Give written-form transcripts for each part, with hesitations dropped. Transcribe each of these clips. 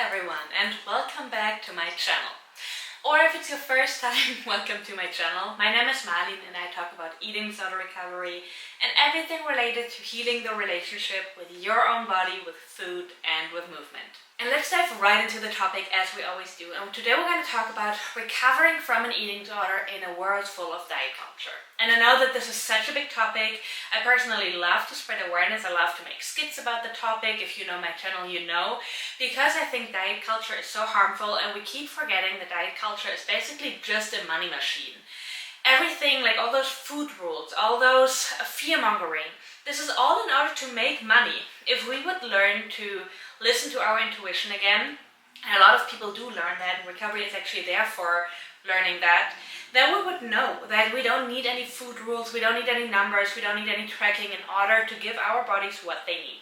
everyone, and welcome back to my channel. Or if it's your first time, welcome to my channel. My name is Marlene and I talk about eating disorder recovery and everything related to healing the relationship with your own body, with food and with movement. And let's dive right into the topic as we always do. And today we're going to talk about recovering from an eating disorder in a world full of diet culture. And I know that this is such a big topic. I personally love to spread awareness. I love to make skits about the topic. If you know my channel, you know. Because I think diet culture is so harmful and we keep forgetting that diet culture is basically just a money machine. Everything, like all those food rules, all those fear-mongering, this is all in order to make money. If we would learn to listen to our intuition again, and a lot of people do learn that, and recovery is actually there for learning that, then we would know that we don't need any food rules, we don't need any numbers, we don't need any tracking in order to give our bodies what they need.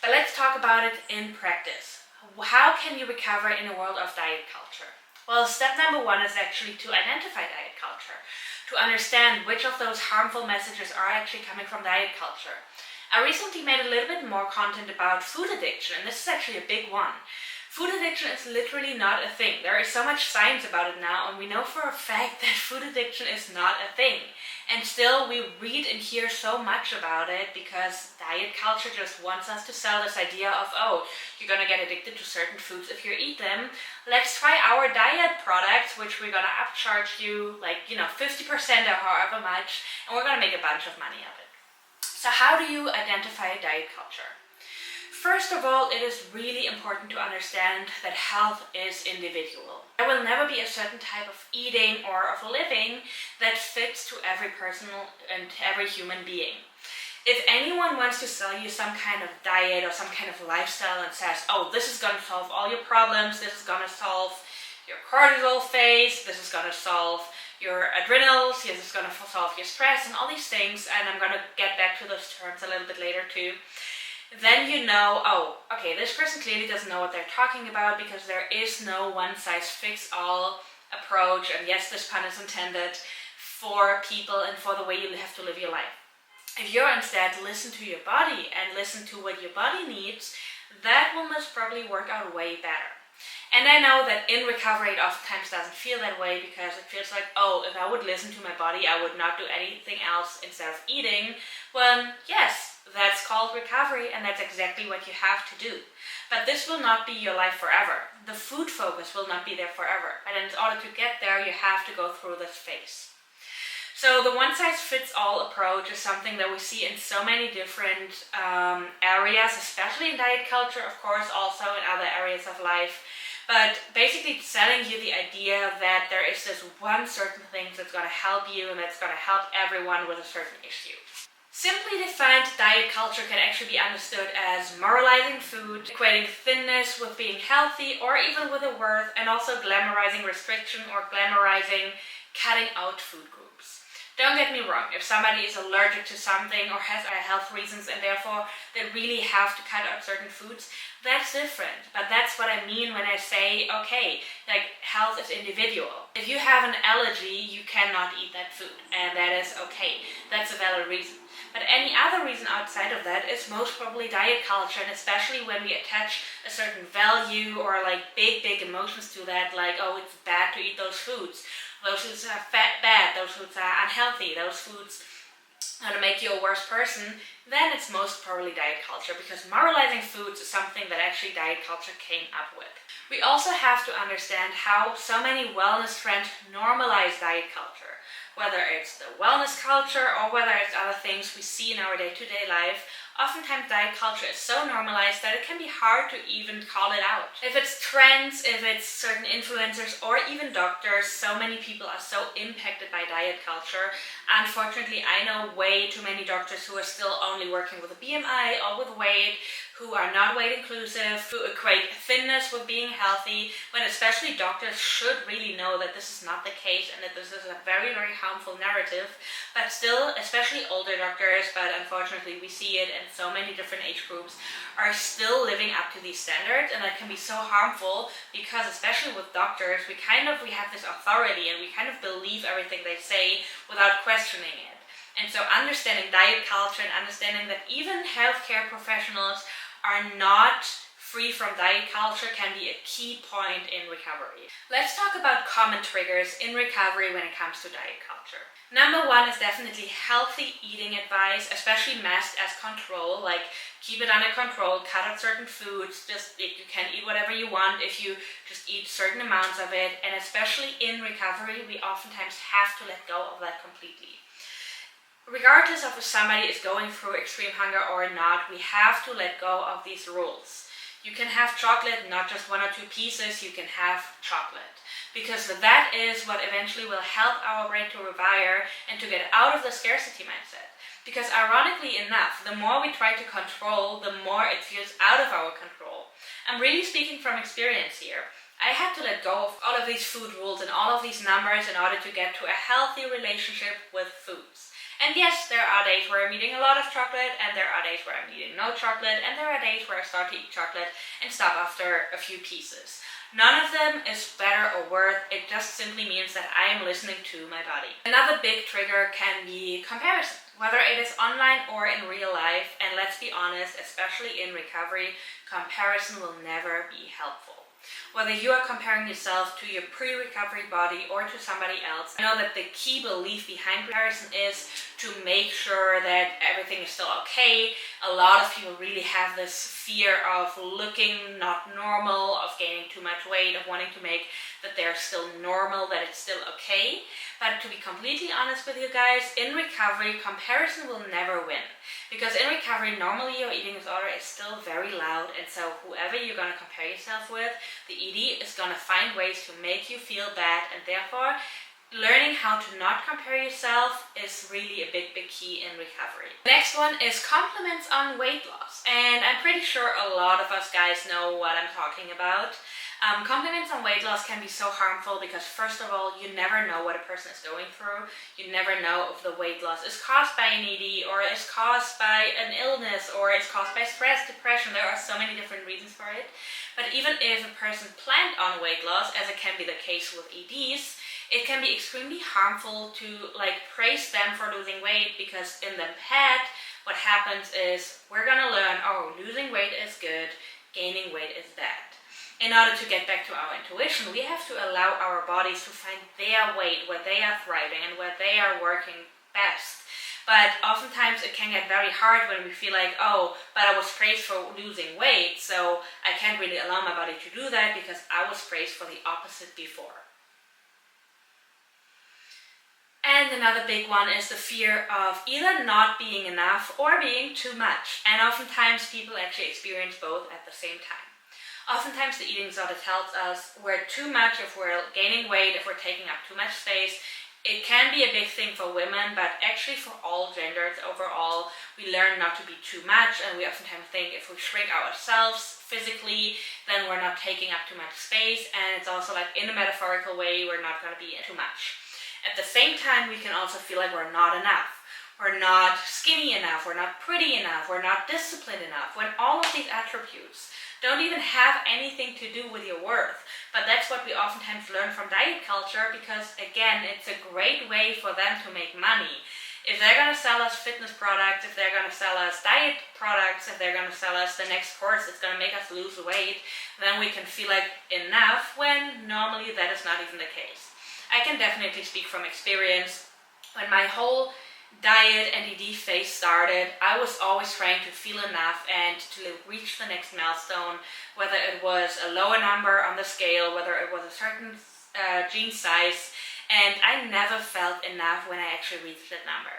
But let's talk about it in practice. How can you recover in a world of diet culture? Well, step number one is actually to identify diet culture, to understand which of those harmful messages are actually coming from diet culture. I recently made a little bit more content about food addiction, and this is actually a big one. Food addiction is literally not a thing. There is so much science about it now, and we know for a fact that food addiction is not a thing. And still, we read and hear so much about it because diet culture just wants us to sell this idea of, oh, you're gonna get addicted to certain foods if you eat them. Let's try our diet products, which we're gonna upcharge you 50% or however much, and we're gonna make a bunch of money of it. So how do you identify diet culture? First of all, it is really important to understand that health is individual. There will never be a certain type of eating or of living that fits to every person and every human being. If anyone wants to sell you some kind of diet or some kind of lifestyle and says, oh, this is going to solve all your problems, this is going to solve your cortisol phase, this is going to solve your adrenals, this is going to solve your stress and all these things, and I'm going to get back to those terms a little bit later too, then you know, oh, okay, this person clearly doesn't know what they're talking about because there is no one-size-fits-all approach, and yes, this pun is intended, for people and for the way you have to live your life. If you instead listen to your body and listen to what your body needs, that will most probably work out way better. And I know that in recovery it oftentimes doesn't feel that way because it feels like, oh, if I would listen to my body, I would not do anything else instead of eating. Well, yes, that's called recovery and that's exactly what you have to do. But this will not be your life forever. The food focus will not be there forever. And in order to get there, you have to go through this phase. So the one-size-fits-all approach is something that we see in so many different areas, especially in diet culture, of course, also in other areas of life. But basically selling you the idea that there is this one certain thing that's going to help you and that's going to help everyone with a certain issue. Simply defined, diet culture can actually be understood as moralizing food, equating thinness with being healthy or even with a worth, and also glamorizing restriction or glamorizing cutting out food groups. Don't get me wrong, if somebody is allergic to something or has health reasons and therefore they really have to cut out certain foods, that's different. But that's what I mean when I say, okay, health is individual. If you have an allergy, you cannot eat that food, and that is okay. That's a valid reason. But any other reason outside of that is most probably diet culture, and especially when we attach a certain value or big emotions to that, like, oh, it's bad to eat those foods. Those foods are bad, those foods are unhealthy, those foods are to make you a worse person, then it's most probably diet culture, because moralizing foods is something that actually diet culture came up with. We also have to understand how so many wellness trends normalize diet culture. Whether it's the wellness culture or whether it's other things we see in our day-to-day life, oftentimes diet culture is so normalized that it can be hard to even call it out. If it's trends, if it's certain influencers or even doctors, so many people are so impacted by diet culture. Unfortunately, I know way too many doctors who are still only working with a BMI or with weight, who are not weight inclusive, who equate thinness with being healthy, when especially doctors should really know that this is not the case and that this is a very, very harmful narrative. But still, especially older doctors, but unfortunately we see it in so many different age groups, are still living up to these standards, and that can be so harmful because especially with doctors, we have this authority and we kind of believe everything they say without questioning it. And so understanding diet culture and understanding that even healthcare professionals are not free from diet culture can be a key point in recovery. Let's talk about common triggers in recovery when it comes to diet culture. Number one is definitely healthy eating advice, especially masked as control, like keep it under control, cut out certain foods, you can eat whatever you want if you just eat certain amounts of it, and especially in recovery, we oftentimes have to let go of that completely. Regardless of if somebody is going through extreme hunger or not, we have to let go of these rules. You can have chocolate, not just 1 or 2 pieces, you can have chocolate. Because that is what eventually will help our brain to rewire and to get out of the scarcity mindset. Because ironically enough, the more we try to control, the more it feels out of our control. I'm really speaking from experience here. I had to let go of all of these food rules and all of these numbers in order to get to a healthy relationship with foods. And yes, there are days where I'm eating a lot of chocolate, and there are days where I'm eating no chocolate, and there are days where I start to eat chocolate and stop after a few pieces. None of them is better or worse, it just simply means that I am listening to my body. Another big trigger can be comparison, whether it is online or in real life, and let's be honest, especially in recovery, comparison will never be helpful. Whether you are comparing yourself to your pre-recovery body or to somebody else, I know that the key belief behind comparison is to make sure that everything is still okay. A lot of people really have this fear of looking not normal, of gaining too much weight, of wanting to make that they're still normal, that it's still okay. But to be completely honest with you guys, in recovery, comparison will never win. Because in recovery, normally your eating disorder is still very loud, and so whoever you're going to compare yourself with, the ED is going to find ways to make you feel bad, and therefore learning how to not compare yourself is really a big key in recovery. The next one is compliments on weight loss, and I'm pretty sure a lot of us guys know what I'm talking about. Compliments on weight loss can be so harmful because first of all, you never know what a person is going through. You never know if the weight loss is caused by an ED or is caused by an illness or is caused by stress, depression. There are so many different reasons for it. But even if a person planned on weight loss, as it can be the case with EDs, it can be extremely harmful to praise them for losing weight, because in the head, what happens is we're gonna learn, oh, losing weight is good, gaining weight is bad. In order to get back to our intuition, we have to allow our bodies to find their weight, where they are thriving and where they are working best. But oftentimes it can get very hard when we feel like, oh, but I was praised for losing weight, so I can't really allow my body to do that because I was praised for the opposite before. And another big one is the fear of either not being enough or being too much. And oftentimes people actually experience both at the same time. Oftentimes the eating disorder tells us we're too much if we're gaining weight, if we're taking up too much space. It can be a big thing for women, but actually for all genders overall, we learn not to be too much, and we oftentimes think if we shrink ourselves physically, then we're not taking up too much space, and it's also like in a metaphorical way, we're not going to be too much. At the same time, we can also feel like we're not enough. We're not skinny enough, we're not pretty enough, we're not disciplined enough, when all of these attributes don't even have anything to do with your worth. But that's what we oftentimes learn from diet culture, because again, it's a great way for them to make money. If they're going to sell us fitness products, if they're going to sell us diet products, if they're going to sell us the next course that's going to make us lose weight, then we can feel like enough, when normally that is not even the case. I can definitely speak from experience. When my whole diet and ED phase started, I was always trying to feel enough and to reach the next milestone, whether it was a lower number on the scale, whether it was a certain jean size, and I never felt enough when I actually reached that number.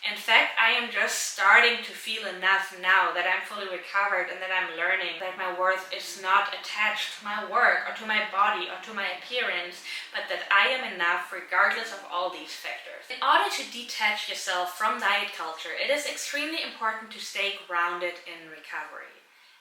In fact, I am just starting to feel enough now that I'm fully recovered and that I'm learning that my worth is not attached to my work or to my body or to my appearance, but that I am enough regardless of all these factors. In order to detach yourself from diet culture, it is extremely important to stay grounded in recovery.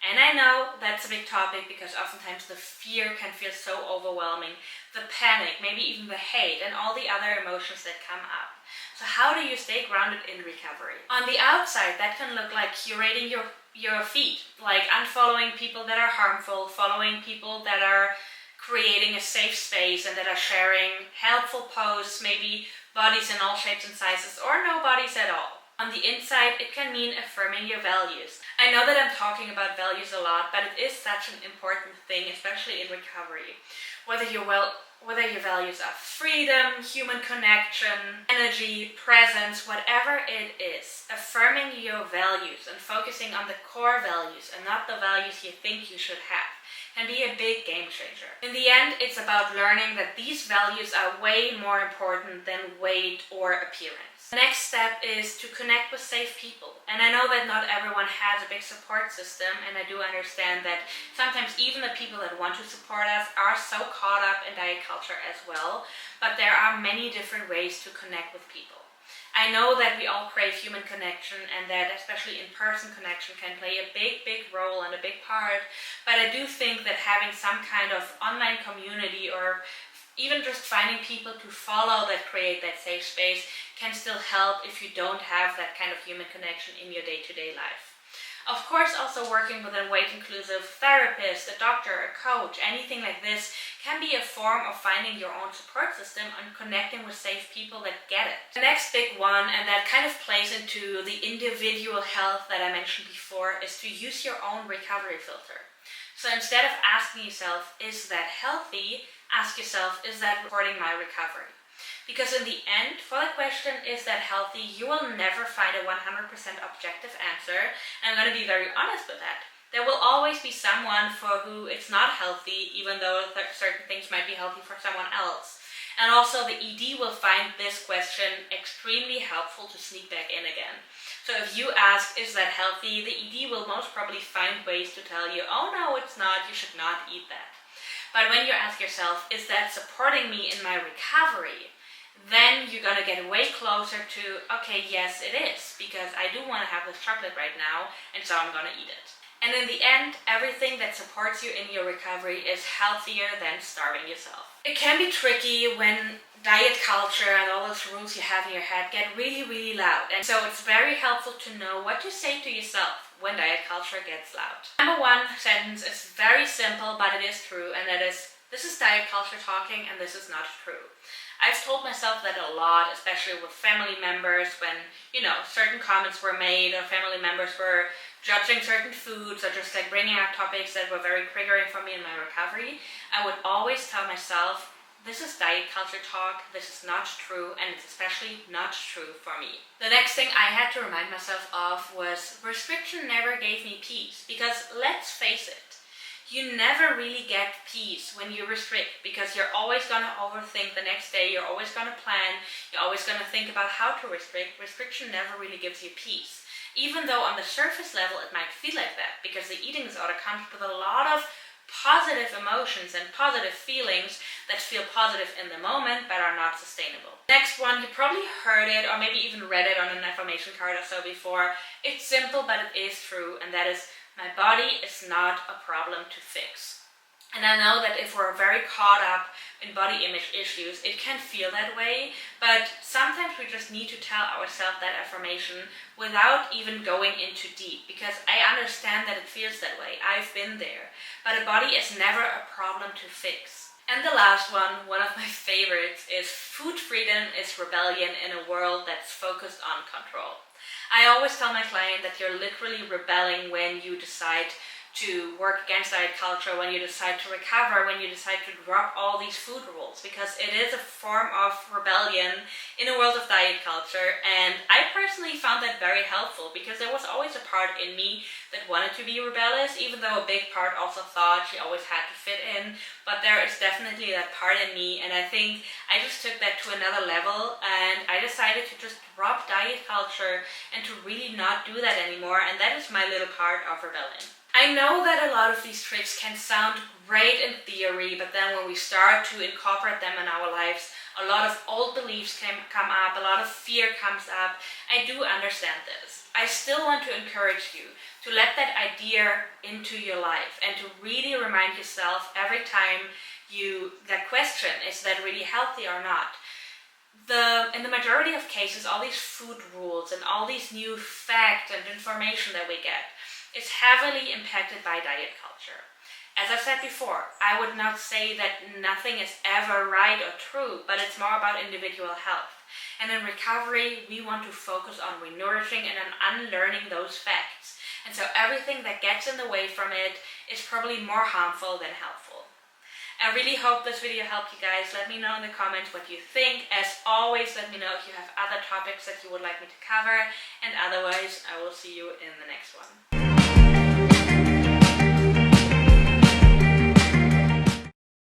And I know that's a big topic because oftentimes the fear can feel so overwhelming, the panic, maybe even the hate, and all the other emotions that come up. So how do you stay grounded in recovery? On the outside, that can look like curating your feed, like unfollowing people that are harmful, following people that are creating a safe space and that are sharing helpful posts, maybe bodies in all shapes and sizes, or no bodies at all. On the inside, it can mean affirming your values. I know that I'm talking about values a lot, but it is such an important thing, especially in recovery. Whether your values are freedom, human connection, energy, presence, whatever it is, affirming your values and focusing on the core values and not the values you think you should have can be a big game changer. In the end, it's about learning that these values are way more important than weight or appearance. The next step is to connect with safe people. And I know that not everyone has a big support system, and I do understand that sometimes even the people that want to support us are so caught up in diet culture as well, but there are many different ways to connect with people. I know that we all crave human connection, and that especially in-person connection can play a big role and a big part, but I do think that having some kind of online community or even just finding people to follow that create that safe space can still help if you don't have that kind of human connection in your day-to-day life. Of course, also working with a weight-inclusive therapist, a doctor, a coach, anything like this can be a form of finding your own support system and connecting with safe people that get it. The next big one, and that kind of plays into the individual health that I mentioned before, is to use your own recovery filter. So instead of asking yourself, is that healthy? Ask yourself, is that supporting my recovery? Because in the end, for the question, is that healthy, you will never find a 100% objective answer, and I'm going to be very honest with that. There will always be someone for who it's not healthy, even though certain things might be healthy for someone else. And also the ED will find this question extremely helpful to sneak back in again. So if you ask, is that healthy, the ED will most probably find ways to tell you, oh no, it's not, you should not eat that. But when you ask yourself, is that supporting me in my recovery? Then you're going to get way closer to, okay, yes it is, because I do want to have this chocolate right now, and so I'm going to eat it. And in the end, everything that supports you in your recovery is healthier than starving yourself. It can be tricky when diet culture and all those rules you have in your head get really loud. And so it's very helpful to know what to say to yourself when diet culture gets loud. Number one sentence is very simple, but it is true, and that is, this is diet culture talking and this is not true. I've told myself that a lot, especially with family members when, certain comments were made or family members were judging certain foods or just like bringing up topics that were very triggering for me in my recovery. I would always tell myself, this is diet culture talk, this is not true, and it's especially not true for me. The next thing I had to remind myself of was restriction never gave me peace, because let's face it, you never really get peace when you restrict, because you're always going to overthink the next day, you're always going to plan, you're always going to think about how to restrict. Restriction never really gives you peace. Even though on the surface level it might feel like that, because the eating disorder comes with a lot of positive emotions and positive feelings that feel positive in the moment but are not sustainable. Next one, you probably heard it or maybe even read it on an affirmation card or so before. It's simple, but it is true, and that is, my body is not a problem to fix. And I know that if we're very caught up in body image issues, it can feel that way, but sometimes we just need to tell ourselves that affirmation without even going into deep, because I understand that it feels that way. I've been there. But a body is never a problem to fix. And the last one of my favorites, is food freedom is rebellion in a world that's focused on control. I always tell my client that you're literally rebelling when you decide to work against diet culture, when you decide to recover, when you decide to drop all these food rules, because it is a form of rebellion in a world of diet culture. And I personally found that very helpful, because there was always a part in me that wanted to be rebellious, even though a big part also thought she always had to fit in. But there is definitely that part in me, and I think I just took that to another level, and I decided to just drop diet culture and to really not do that anymore, and that is my little part of rebellion. I know that a lot of these tricks can sound great in theory, but then when we start to incorporate them in our lives, a lot of old beliefs can come up, a lot of fear comes up. I do understand this. I still want to encourage you to let that idea into your life and to really remind yourself every time that question, is that really healthy or not? In the majority of cases, all these food rules and all these new facts and information that we get is heavily impacted by diet culture. As I said before, I would not say that nothing is ever right or true, but it's more about individual health. And in recovery, we want to focus on renourishing and on unlearning those facts. And so everything that gets in the way from it is probably more harmful than helpful. I really hope this video helped you guys. Let me know in the comments what you think. As always, let me know if you have other topics that you would like me to cover. And otherwise, I will see you in the next one.